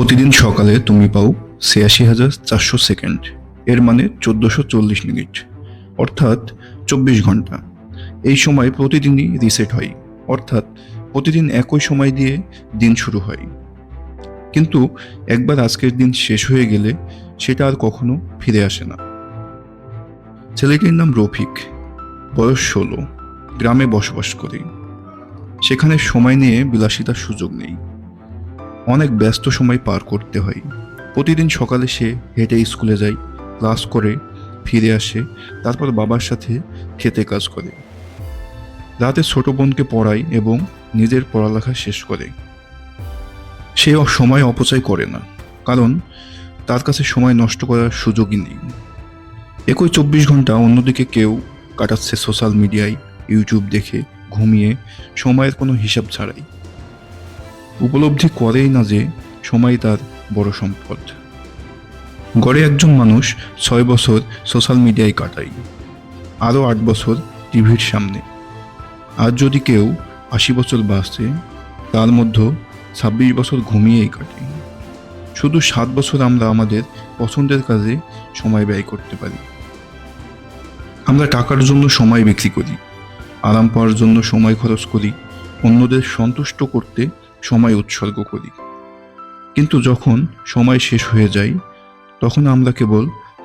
প্রতিদিন সকালে তুমি পাও ৮৬,৪০০ সেকেন্ড, এর মানে ১৪৪০ মিনিট, অর্থাৎ ২৪ ঘন্টা। এই সময় প্রতিদিনই রিসেট হয়, অর্থাৎ প্রতিদিন একই সময় দিয়ে দিন শুরু হয়। কিন্তু একবার আজকের দিন শেষ হয়ে গেলে সেটা আর কখনো ফিরে আসে না। ছেলেটির নাম রফিক, বয়স ১৬, গ্রামে বসবাস করে। সেখানে সময় নিয়ে বিলাসিতার সুযোগ নেই, অনেক ব্যস্ত সময় পার করতে হয়। প্রতিদিন সকালে সে হেঁটে স্কুলে যায়, ক্লাস করে, ফিরে আসে, তারপর বাবার সাথে খেতে কাজ করে। রাতে ছোট বোনকে পড়ায় এবং নিজের পড়ালেখা শেষ করে। সে সময় অপচয় করে না, কারণ তার কাছে সময় নষ্ট করার সুযোগই নেই। একই ২৪ ঘন্টা অন্যদিকে কেউ কাটাচ্ছে সোশ্যাল মিডিয়ায়, ইউটিউব দেখে, ঘুমিয়ে, সময়ের কোনো হিসাব ছাড়াই। উপলব্ধি করেই না যে সময় তার বড় সম্পদ। গড়ে একজন মানুষ ৬ বছর সোশ্যাল মিডিয়ায় কাটায়, আরও ৮ বছর টিভির সামনে। আর যদি কেউ ৮০ বছর বাঁচে, তার মধ্যে ২৬ বছর ঘুমিয়েই কাটে। শুধু ৭ বছর আমরা আমাদের পছন্দের কাজে সময় ব্যয় করতে পারি। আমরা টাকার জন্য সময় বিক্রি করি, আরাম পাওয়ার জন্য সময় খরচ করি, অন্যদের সন্তুষ্ট করতে সময় উৎসর্গ করি। কিন্তু যখন সময় শেষ হয়ে যায়, তখন আমরা কেবল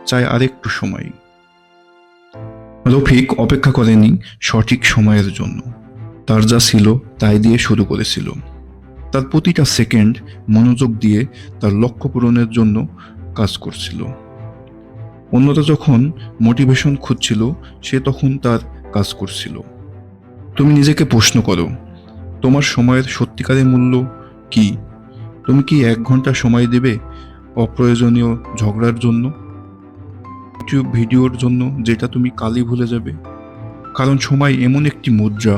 চাই আরেকটু সময়। রফিক অপেক্ষা করেনি সঠিক সময়ের জন্য, তার যা ছিল তাই দিয়ে শুরু করেছিল। তার প্রতিটা সেকেন্ড মনোযোগ দিয়ে তার লক্ষ্য পূরণের জন্য কাজ করছিল। অন্যরা যখন মোটিভেশন খুঁজছিল, সে তখন তার কাজ করছিল। তুমি নিজেকে প্রশ্ন করো, তোমার সময়ের সত্যিকারের মূল্য কি? তুমি কি ১ ঘন্টা সময় দেবে অপ্রয়োজনীয় ঝগড়ার জন্য, ইউটিউব ভিডিওর জন্য যেটা তুমি কালই ভুলে যাবে? কারণ সময় এমন একটি মুদ্রা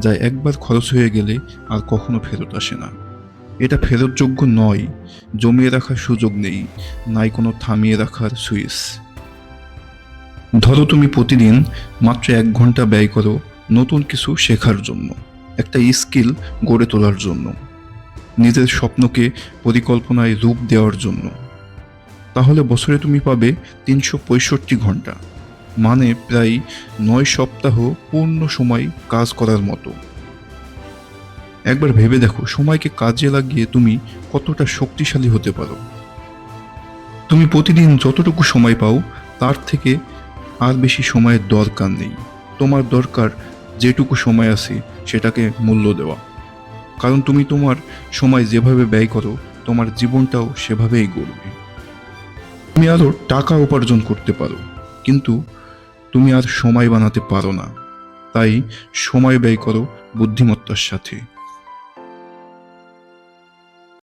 যা একবার খরচ হয়ে গেলে আর কখনো ফেরত আসে না। এটা ফেরতযোগ্য নয়, জমিয়ে রাখার সুযোগ নেই, নাই কোনো থামিয়ে রাখার সুইচ। ধরো তুমি প্রতিদিন মাত্র ১ ঘন্টা ব্যয় করো নতুন কিছু শেখার জন্য, একটা স্কিল গড়ে তোলার জন্য, নিজের স্বপ্নকে পরিকল্পনায় রূপ দেওয়ার জন্য। তাহলে বছরে তুমি পাবে ৩৬৫ ঘন্টা, মানে প্রায় ৯ সপ্তাহ পূর্ণ সময় কাজ করার মতো। একবার ভেবে দেখো, সময়কে কাজে লাগিয়ে তুমি কতটা শক্তিশালী হতে পারো। তুমি প্রতিদিন যতটুকু সময় পাও, তার থেকে আর বেশি সময়ের দরকার নেই। তোমার দরকার যেটুকু সময় আছে সেটাকে মূল্য দেওয়া। কারণ তুমি তোমার সময় যেভাবে ব্যয় করো, তোমার জীবনটাও সেভাবেই গড়বে। তুমি আরও টাকা উপার্জন করতে পারো, কিন্তু তুমি আর সময় বানাতে পারো না। তাই সময় ব্যয় করো বুদ্ধিমত্তার সাথে।